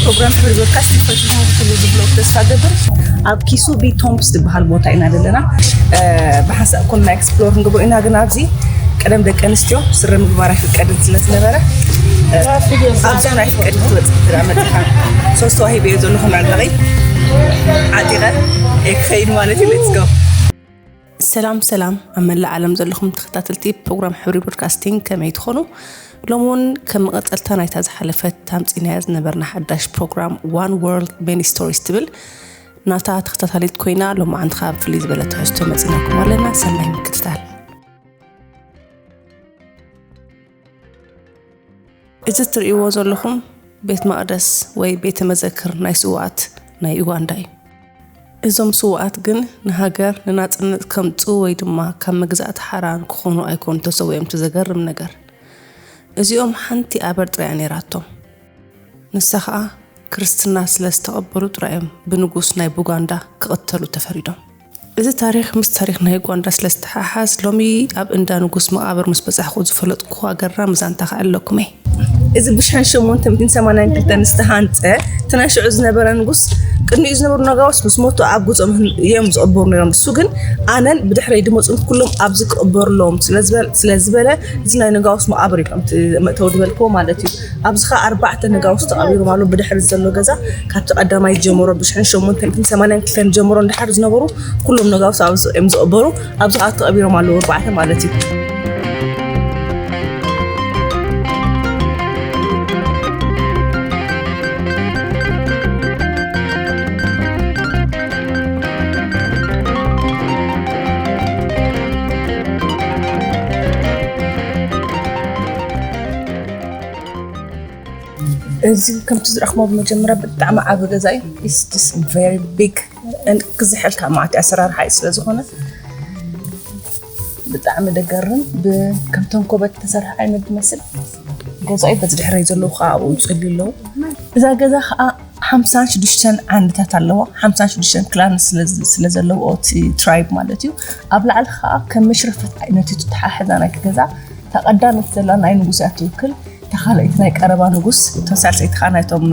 ፕሮግራም ሕብሪ ፖድካስት ይፈትሻል ክሉ ብሎክ ተሳገበር ኣብ ኪሱ ቢቶምስ ዝበሃል ቦታ ኢና ዘለና ብሓሳብ ኮንና ኤክስፕሎር ንግብሩ ኢና ግን ኣብዚ ቀደም ደቂ ኣንስትዮ ስረ ምግባር ይፍቀድን ስለዝነበረ ኣብዚ ናይ ፍቀድ ትወፅእ ትራመፅካ ሶስት ዋሂብ እየ ዘለኹም ኣለቒ ዓጢቐ ኤክኸይድ ማለት እዩ ሌትስ ጎ ሰላም ኣብ መላእ ዓለም ዘለኹም ተኸታተልቲ ፕሮግራም ሕብሪ ፖድካስቲንግ ከመይ ትኾኑ لمون كم قتلت أنا يتزحلفت تامسين هذا نبرنا حداش program one world many stories تبل ناتا تختتاليت كوينا لما عند خاب في ليزبلة تحستو مزيناكم ولنا سمعي مكتتال إذا تريوا زلهم بيت مقدس وي بيت مذكر ناي سوات ناي أوغانداي إذا سوات جن نهاجر ننات كم تسوي دما كم مجزات حران كخونو أيكون تسوي متزجر من نجر እዚኦም ሓንቲ ኣበር ጥራይ ነይራቶም ንሳኻ ክርስትና ስለስተቐበሉ ጥራይም ብንጉስ ናይ ኡጋንዳ ክቕተሉ ተፈሪዶም እዚ ታሪኽ ምስ ታሪኽ ናይ ኡጋንዳ ስለስተሓሓዝ ሎሚ ኣብ እንዳ ንጉስ መቃብር ምስ በጻሕኩ ዝፈለጥኩ ኣገራም ዛንታ ከኣለኩም እዚ ብ1882 ዝተሃንፀ ተናሽዑ ዝነበረ ንጉስ ቅድሚኡ ዝነበሩ ነጋውስ ምስ ሞቱ ኣብ ገጾም እዮም ዝቕበሩ ነይሮም እሱ ግን ኣነን ብድሕሪ ድመፁን ኩሎም ኣብዚ ክቕበሩሎም ስለዝበለ እዚ ናይ ነጋውስ መቃብር እዮም መእተው ድበልኮ ማለት እዩ ኣብዚ ኸ 4 ነጋውስ ተቐቢሮም ኣሎ ብድሕሪ ዘሎ ገዛ ካብቲ ቀዳማይ ጀምሮ ብ1882 ጀምሮ እንድሕር ዝነበሩ ኩሎም ነጋውስ ኣብዚ እዮም ዝቕበሩ ኣብዚ ኸ ተቐቢሮም ኣለዉ 4 ማለት እዩ እዚ ከም ትዝረኽሞ በመጀመርያ ብጣዕሚ ዓብ ገዛ እዩ it's just very big and ክዝሕልካ ማዕት ኣሰራርሓ ስለዝኾነ ብጣዕሚ ደገርን ብከምቶም ኮበት ተሰርሐ ዓይነት ዝመስል ገዛ እዩ በዚ ድሕሪ ዘለዉ ከዓ ኣብኡ ይፅልዩ እዛ ገዛ ከዓ 56 ዓንድታት ኣለዎ 56 ክላን ስለዘለዎ እቲ ትራይብ ማለት እዩ ኣብ ላዕሊ ከዓ ከም መሽረፈት ዓይነት ተሓሕዛ ናይቲ ገዛ ተቐዳመት ዘላ ናይ ንጉስ እያ ትውክል ተኻልእት ናይ ቀረባ ንጉስ ተሳልሰይት ኻናይቶም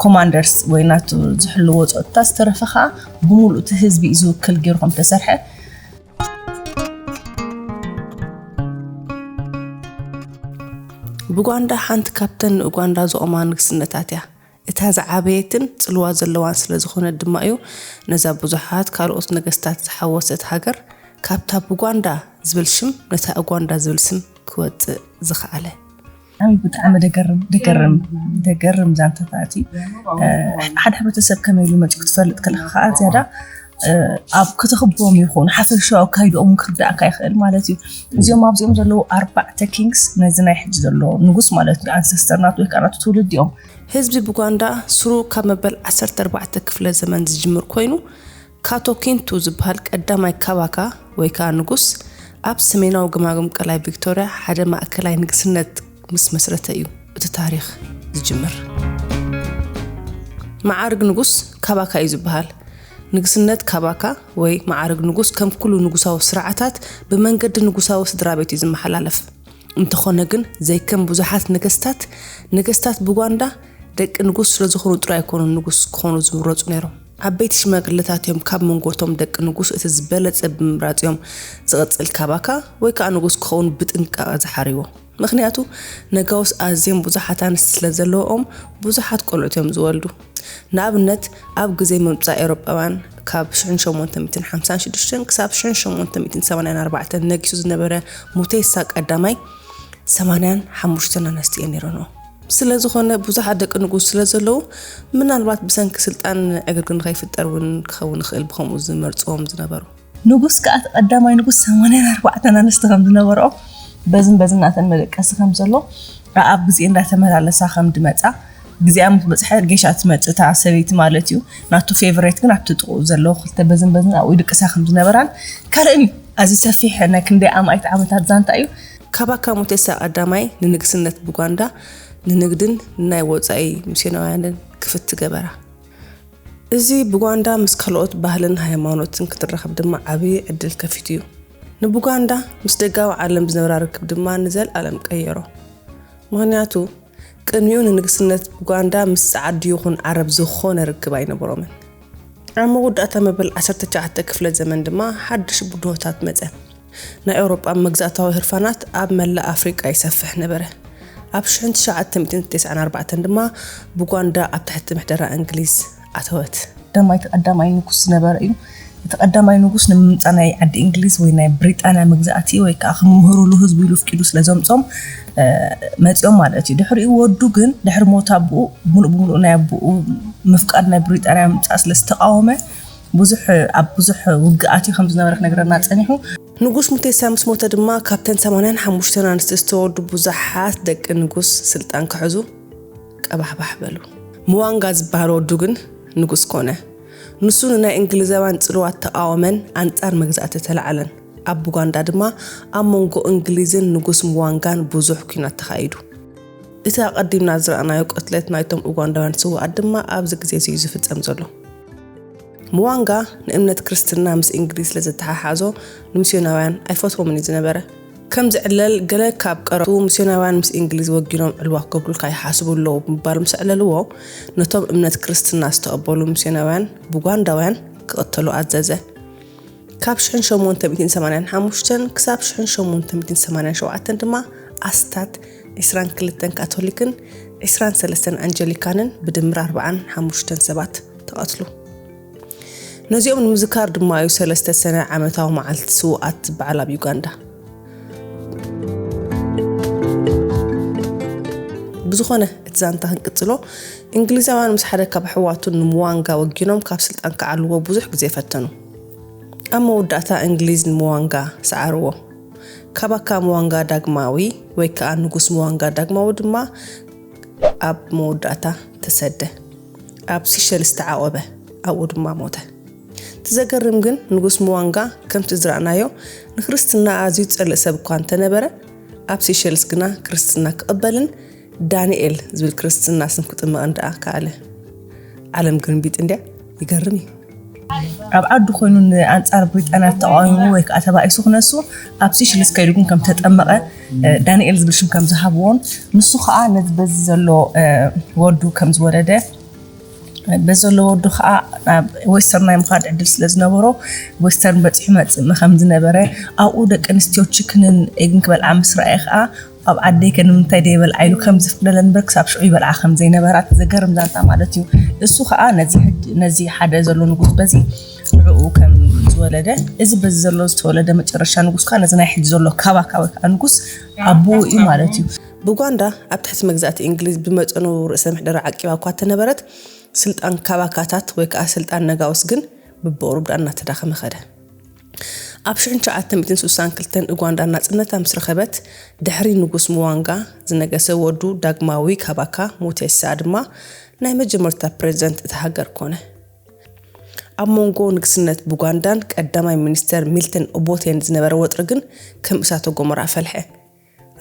ኮማንደርስ ወይ ናቱ ዝሕልዎ ፆታ ዝተረፈ ከዓ ብሙሉእ እቲ ህዝቢ ዝውክል ገይሮም ተሰርሐ ብኡጋንዳ ሓንቲ ካፕተን ኡጋንዳ ዝቆማ ንግስነታት እያ እታ ዝዓበየትን ጽልዋ ዘለዋን ስለዝኾነ ድማ እዩ ነዛ ብዙሓት ካልኦት ነገስታት ዝሓወሰት ሃገር ካብታ ኡጋንዳ ዝብል ሽም ነታ ኡጋንዳ ዝብል ስም ክወፅእ ዝኽኣለ ኣሚ ብጣዕሚ ደገርም ዛንታታት ሓደ ሕብረተሰብ ከመይ ኢሉ መፂኡ ክትፈልጥ ከለካ ከዓ ዝያዳ ኣብ ክትኽቦም ይኹን ሓፈሻዊ ካይዶኦም ክርዳእካ ይኽእል ማለት እዩ እዚኦም ኣብዚኦም ዘለዉ 4 ኪንግስ ነዚ ናይ ሕጂ ዘሎ ንጉስ ማለት እዩ ኣንሰስተርናት ወይ ከዓ ናቱ ትውልድ እዮም ህዝቢ ኡጋንዳ ስሩ ካብ መበል 14 ክፍለ ዘመን ዝጅምር ኮይኑ ካቶኪንቱ ዝበሃል ቀዳማይ ካባካ ወይ ከዓ ንጉስ ኣብ ሰሜናዊ ግማግም ቀላይ ቪክቶሪያ ሓደ ማእከላይ ንግስነት ምስ መስረተ እዩ እቲ ታሪኽ ዝጅምር ማዕርግ ንጉስ ካባካ እዩ ዝበሃል ንግስነት ካባካ ወይ ማዕርግ ንጉስ ከም ኩሉ ንጉሳዊ ስርዓታት ብመንገዲ ንጉሳዊ ስድራቤት እዩ ዝመሓላለፍ እንተኾነ ግን ዘይከም ብዙሓት ነገስታት ኡጋንዳ ደቂ ንጉስ ስለዝኾኑ ጥራይ ኮኑ ንጉስ ክኾኑ ዝምረፁ ነይሮም ዓበይቲ ሽማግለታት እዮም ካብ መንጎቶም ደቂ ንጉስ እቲ ዝበለፀ ብምራፅዮም ዝቕፅል ካባካ ወይ ከዓ ንጉስ ክኸውን ብጥንቃቐ ዝሓርይዎ ምክንያቱ ነጋውስ ኣዝዮም ብዙሓት ኣንስቲ ስለዘለዎም ብዙሓት ቆልዑት እዮም ዝወልዱ ንኣብነት ኣብ ግዜ ምብጻሕ ኤውሮጳውያን ካብ 1856 ክሳብ 1884 ነጊሱ ዝነበረ ሙቴሳ ቀዳማይ 85 ኣንስቲ እየን ነይረን ስለዝኾነ ብዙሓት ደቂ ንጉስ ስለዘለዉ ምናልባት ብሰንኪ ስልጣን ዕግርግር ከይፍጠር እውን ክኸውን ይኽእል ብከምኡ ዝመርፅዎም ዝነበሩ ንጉስ ከዓ ቀዳማይ ንጉስ 84 ኣንስቲ ከም ዝነበሮ በዝን እናተን መለቀስ ከም ዘሎ ኣብ ግዜ እንዳተመላለሳ ከም ድመፃ ግዜኣ ምትበፅሐ ጌሻ ትመፅእ እታ ሰበይቲ ማለት እዩ ናቱ ፌቨሬት ግን ኣብቲ ጥቑ ዘሎ ክልተ በዝን ኣብኡ ይድቅሳ ከም ዝነበራን ካልእን ኣዝዩ ሰፊሕ ናይ ክንደይ ኣማኢት ዓመታት ዛንታ እዩ ካባካ ሙቴሳ ቀዳማይ ንንግስነት ኡጋንዳ ንንግድን ናይ ወፃኢ ሚስዮናውያንን ክፍት ገበራ እዚ ኡጋንዳ ምስ ካልኦት ባህልን ሃይማኖትን ክትረኸብ ድማ ዓብይ ዕድል ከፊት እዩ ንኡጋንዳ ምስ ደጋዊ ዓለም ዝነበራ ርክብ ድማ ንዘለኣለም ቀየሮ ምክንያቱ ቅድሚኡ ንንግስነት ኡጋንዳ ምስ ዓዲ ይኹን ዓረብ ዝኾነ ርክብ ኣይነበሮምን ኣብ መወዳእታ መበል 19 ክፍለ ዘመን ድማ ሓድሽ ቡድሆታት መጸ ናይ ኤውሮጳ መግዛእታዊ ህርፋናት ኣብ መላእ ኣፍሪቃ ይሰፍሕ ነበረ ኣብ 1994 ድማ ኡጋንዳ ኣብ ትሕቲ ምሕደራ እንግሊዝ ኣተወት ደማይ ተቀዳማይ ንጉስ ነበረ እዩ ተቀዳማይ ንጉስ ንምምጻናይ ዓዲ እንግሊዝ ወይ ናይ ብሪጣንያ መግዛእቲ ወይ ከዓ ክምሁሩሉ ህዝቡ ኢሉ ፍቂዱ ስለዘምጾም መጽኦም ማለት እዩ ድሕሪኡ ወዱ ግን ድሕሪ ሞት አቡኡ ሙሉእ ናይ አቡኡ ምፍቃድ ናይ ብሪጣንያ ምምጻእ ስለዝተቃወመ ብዙሕ ውግኣት ከም ዝነበረ ነገርና ጸኒሑ ንጉስ ሙቴሳ ምስ ሞተ ድማ ካፕተን 85 ኣንስቲ ዝተወዱ ብዙሓት ደቂ ንጉስ ስልጣን ክሕዙ ቀባሕባሕ በሉ ሙዋንጋ ዝበሃል ወዱ ግን ንጉስ ኮነ ንሱ ናይ እንግሊዛውያን ጽልዋት ተቃወመን አንጻር መግዛእቲ ተላዓለን ኣብ ኡጋንዳ ድማ ኣብ መንጎ እንግሊዝን ንጉስ ሙዋንጋን ብዙሕ ኩናት ተኻይዱ እቲ ቀዲምና ዝረኣናዮ ቅትለት ናይቶም ኡጋንዳውያን ስዋኣት ድማ ኣብዚ ግዜ እዩ ዝፍጸም ዘሎ ሙዋንጋ ንእምነት ክርስትና ምስ እንግሊዝ ስለዝተሓሓዞ ንሚስዮናውያን ኣይፈትዎምን ዝነበረ ከም ዝዕለል ገለ ካብ ቀረቡ ሚስዮናውያን ምስ እንግሊዝ ወጊኖም ዕልዋ ከብሉልካ ይሓስቡ ኣለዉ ብምባል ምስ ዕለልዎ ነቶም እምነት ክርስትና ዝተቐበሉ ሚስዮናውያን ኡጋንዳውያን ክቕተሉ ኣዘዘ ካብ 1885 ክሳብ 1887 ድማ ኣስታት 22 ካቶሊክን 23 አንጀሊካንን ብድምር 45 ሰባት ተቐትሉ ነዚኦም ንምዝካር ድማ እዩ 3 ሰነ ዓመታዊ መዓልቲ ስዋኣት ዝበዓል ኣብ ኡጋንዳ ብዙኾነ እትዛንታ ክንቅጽሎ እንግሊዛውያን ምስ ሓደ ካብ ሕዋቱን ንሙዋንጋ ወጊኖም ካብ ስልጣን ከዓልዎ ብዙሕ ግዜ ፈተኑ ኣብ መወዳእታ እንግሊዝ ንሙዋንጋ ሰዓርዎ ካባካ ሙዋንጋ ዳግማዊ ወይ ከዓ ንጉስ ሙዋንጋ ዳግማዊ ድማ ኣብ መወዳእታ ተሰደ ኣብ ሲሸልስ ተዓቆበ ኣብኡ ድማ ሞተ ተዘገርም ግን ንጉስ ሙዋንጋ ከምቲ ዝረኣናዮ ንክርስትና ኣዝዩ ጸልእ ሰብ እኳ እንተነበረ ኣብ ሲሸልስ ግና ክርስትና ክቕበልን ዳንኤል ዝብል ክርስትና ስም ክጥምቕ እንደኣ ካለ ዓለም ግን ቢጥ እንድያ ይገርም እዩ ኣብ ዓዱ ኮይኑ አንጻር ብሪጣንያ ተቃዋሚ ወይ ከዓ ተባኢሱ ክነሱ ኣብ ሲሸልስ ከይዱ ግን ከም ተጠመቐ ዳንኤል ዝብል ሽም ከም ዝሃብዎን ንሱ ከዓ ነዚ በዚ ዘሎ ወዱ ከም ዝወለደ በዘሎ ወዱ ከዓ ዌስተርን ናይ ምኻድ ዕድል ስለዝነበሮ ዌስተርን በፂሑ መፅእ ከም ዝነበረ ኣብኡ ደቂ ኣንስትዮ ችክንን ኤግን ክበልዓ ምስ ረኣየ ከዓ ኣብ ዓደይ ከምንታይ ደይበልዓ ኢሉ ከም ዝፍለለን በር ክሳብ ሽዑ ይበልዓ ከም ዘይነበራ ተዘገርም ዛንታ ማለት እዩ እሱ ከዓ ነዚ ሓደ ዘሎ ንጉስ በዚ ንዕኡ ከም ዝወለደ እዚ በዚ ዘሎ ዝተወለደ መጨረሻ ንጉስ ከዓ ነዚ ናይ ሕጂ ዘሎ ካባካ ወይ ከዓ ንጉስ ኣቦኡ እዩ ማለት እዩ ኡጋንዳ ኣብ ትሕቲ መግዛእቲ እንግሊዝ ብመጠኑ ርእሰ ምሕደራ ዓቂባ እኳ ተነበረት ስልጣን ካባካታት ወይ ከዓ ስልጣን ነጋውስ ግን ብቦሩ ብዳና ተዳኸመ ኸደ ኣብ 1962 ኡጋንዳ ናጽነታ ምስ ረኸበት ድሕሪ ንጉስ ሙዋንጋ ዝነገሰ ወዱ ዳግማዊ ካባካ ሙቴሳ ድማ ናይ መጀመርታ ፕሬዝደንት እቲ ሃገር ኮነ ኣብ መንጎ ንግስነት ኡጋንዳን ቀዳማይ ሚኒስተር ሚልተን ኦቦቴን ዝነበረ ወጥሪ ግን ከም እሳተ ገሞራ ፈልሐ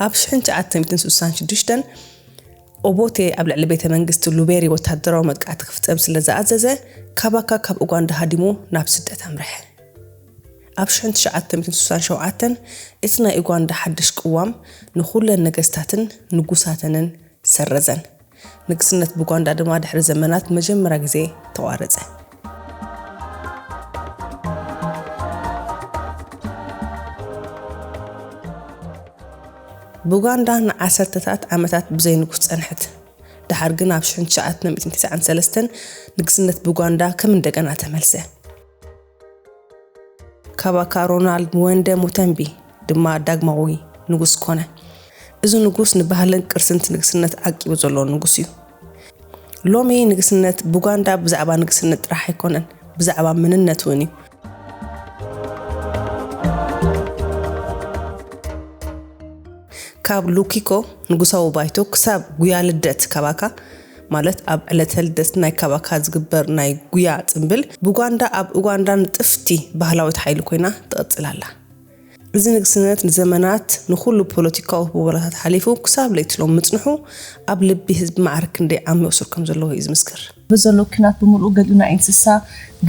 ኣብ 1966 ኦቦቴ ኣብ ልዕሊ ቤተ መንግስቲ ሉቤሪ ወታደራዊ መጥቃዕቲ ክፍጸም ስለዝኣዘዘ ካባካ ካብ ኡጋንዳ ሃዲሙ ናብ ስደት ኣምርሐ ኣብ 1967 እቲ ናይ ኡጋንዳ ሓድሽ ቅዋም ንኹለን ነገስታትን ንጉሳትንን ሰረዘን ንግስነት ኡጋንዳ ድማ ድሕሪ ዘመናት መጀመርያ ግዜ ተዋረፀ ኡጋንዳ ንዓሰርተታት ዓመታት ብዘይ ንጉስ ጸንሐት ድሓር ግን ኣብ 1993 ንግስነት ኡጋንዳ ከም እንደገና ተመልሰ ካባካ ሮናልድ ወንደ ሙተንቢ ድማ ዳግማዊ ንጉስ ኮነ እዚ ንጉስ ንባህልን ቅርስን ንግስነት ዓቂቡ ዘሎ ንጉስ እዩ ሎሚ ንግስነት ኡጋንዳ ብዛዕባ ንግስነት ጥራሕ ኣይኮነን ብዛዕባ መንነት እውን እዩ ካብ ሉኪኮ ንጉሳዊ ባይቶ ክሳብ ጉያ ልደት ካባካ ማለት ኣብ ዕለተ ልደት ናይ ካባካ ዝግበር ናይ ጉያ ጽምብል ኡጋንዳ ኣብ ኡጋንዳ ንጥፍቲ ባህላዊት ሓይሊ ኮይና ትቕጽላላ እዚ ንግስነት ንዘመናት ንኹሉ ፖለቲካዊ ቦላታት ሓሊፉ ክሳብ ለይትሎም ምጽንሑ ኣብ ልቢ ህዝቢ ማዕርክ እንደ ዓሚዮ ሱር ከም ዘለዎ እዩ ዝምስክር በዘሎ ኩናት ብምሉእ ገሊኡ ናይ እንስሳ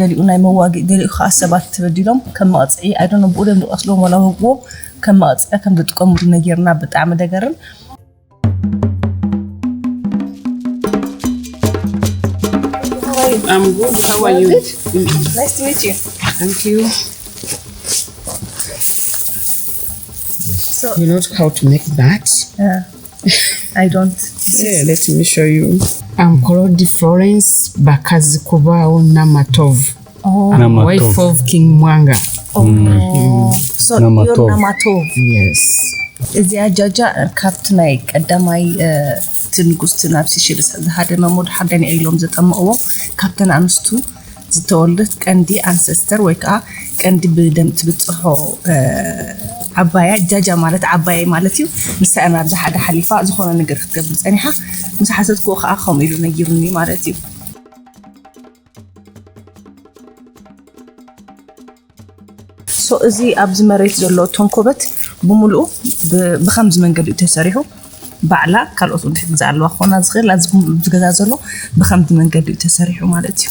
ገሊኡ ናይ መዋጊ ገሊኡ ከዓ ሰባት ተበዲሎም ከም መቕጽዒ ኣይዶነ ብኡደም ዝቐስሎም ወላ ወግቦ ከም መቕጽዒ ከም ዝጥቀምሉ ነገርና ብጣዕሚ ደገርን I'm good. How are you? Nice to meet you. Thank you. So You know how to make that? I don't. Yeah, let me show you. I'm called Florence Bakazikubao Namatov. Oh. I'm Namatov. wife of King Mwanga. So Namatov. you're Namatov. Yes. እዚኣ ጃጃ ካብቲ ናይ ቀዳማይ ትንጉስቲ ናብ ሲሸልስ ዝሃደመ ሞድ ሓደን ኢሎም ዘጠምቕዎ ካብተን ኣንስቱ ዝተወለደት ቀንዲ አንሰስተር ወይ ከዓ ቀንዲ ብደም ትብፅሖ ዓባያ ጃጃ ማለት ዓባያ ማለት እዩ ንሳና ብሓደ ሓሊፋ ዝኾነ ነገር ክትገብር ፀኒሓ ምስ ሓሰትኩ ከዓ ከም ኢሉ ነጊሩኒ ማለት እዩ ሶ እዚ ኣብዚ መሬት ዘሎ ተንኮበት ብምሉኡ ብኸምዚ መንገዲ ተሰሪሑ ባዕላ ካልኦት ወድሕት ዝኣለዋ ክኾና ዝኽእል ኣብዚ ዝገዛ ዘሎ ብኸምዚ መንገዲ ተሰሪሑ ማለት እዩ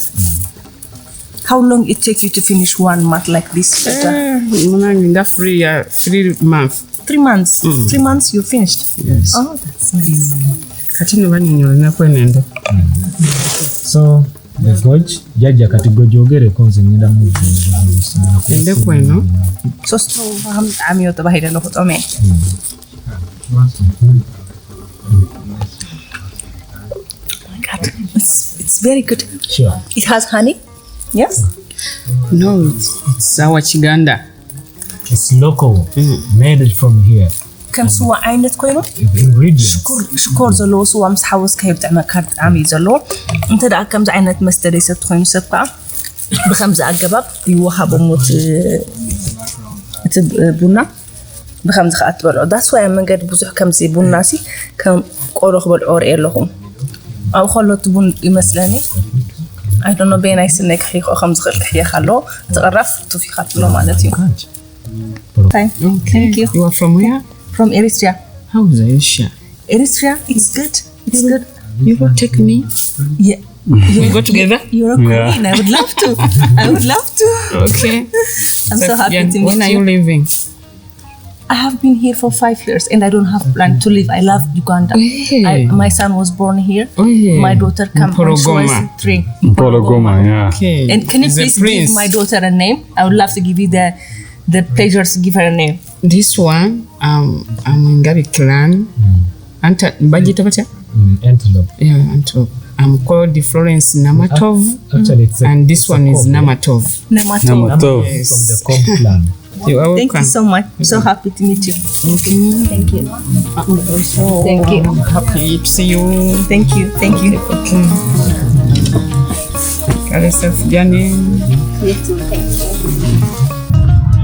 How long it take you to finish one mat like this? That 3 months. 3 months. 3 months you finished? Yes. Oh, that's nice. Katini banyonyola kwenende. So the goji jaja katigoji ogere konze nyida move. Ende kweno. So faham عميو تباهي له طمع. It's very good. Sure. It has honey? Yes? No, it's our chiganda. It's local. Made it from here. كم سوى عينت كوينو؟ Ingredients. شكور زلو سوى مسحوس كيف تعمل كارت عمي زلو انت دا كم عينت مستريسة كوينو سبقا بخمس أجباب يوهب موت بنا بخمس خات بالعود that's why من قد بزح كم زي بناسي كم قروخ بالعور إلهم أو خلط بن يمثلني I don't know بين أيس إنك حيخ أو خمس خلق حيا خلو تغرف توفي خات له مالتي Thank you. You are from where? From Eritrea. How is Aisha? Eritrea, it's good. It's good. You will take me? Yeah. We go together? You're a queen. I would love to. I would love to. Okay. I'm so happy to meet When are you leaving? I have been here for 5 years and I don't have plan to leave. I love Uganda. Hey. My son was born here. Oh, yeah. My daughter came when she was 3. Pologoma, yeah. Okay. And can you He's a please prince. give my daughter a name? I would love to give you the pleasure to give her a name. This one, I'm in Gabi clan. Mbajita batya? Antelope. Yeah, antelope. I'm called the Florence Namatov. Actually, it's And this one is Namatov. Namato. Namatov. Yes. From the Cobb clan. You are Thank you welcome. so much. I'm so happy to meet you. Thank you. Also, Thank you. I'm happy to see you. Thank you. Thank you. Okay. Got yourself Jenny.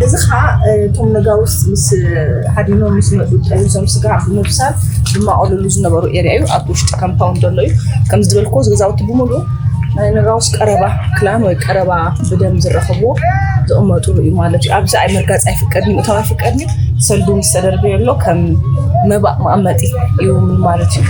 እዚ ከዓ ቶም ነጋውስ ምስ ሓዲኖ ምስ መፁ ጠይዞም ስጋ ብምብሳል ብማቀለሉ ዝነበሩ ኤርያ እዩ ኣብ ውሽጢ ካምፓውንድ ኣሎ እዩ ከም ዝደልኮ ዝገዛውቲ ብምሉእ ናይ ነጋውስ ቀረባ ክላን ወይ ቀረባ ብደም ዝረኸብዎ ዝቕመጡሉ እዩ ማለት እዩ ኣብዚ ኣይ መርጋፅ ኣይፍቀድኒ እታው ኣይፍቀድኒ ሰልዱ ምስ ተደርበየሎ ከም መባእ መቐመጢ እዩ ማለት እዩ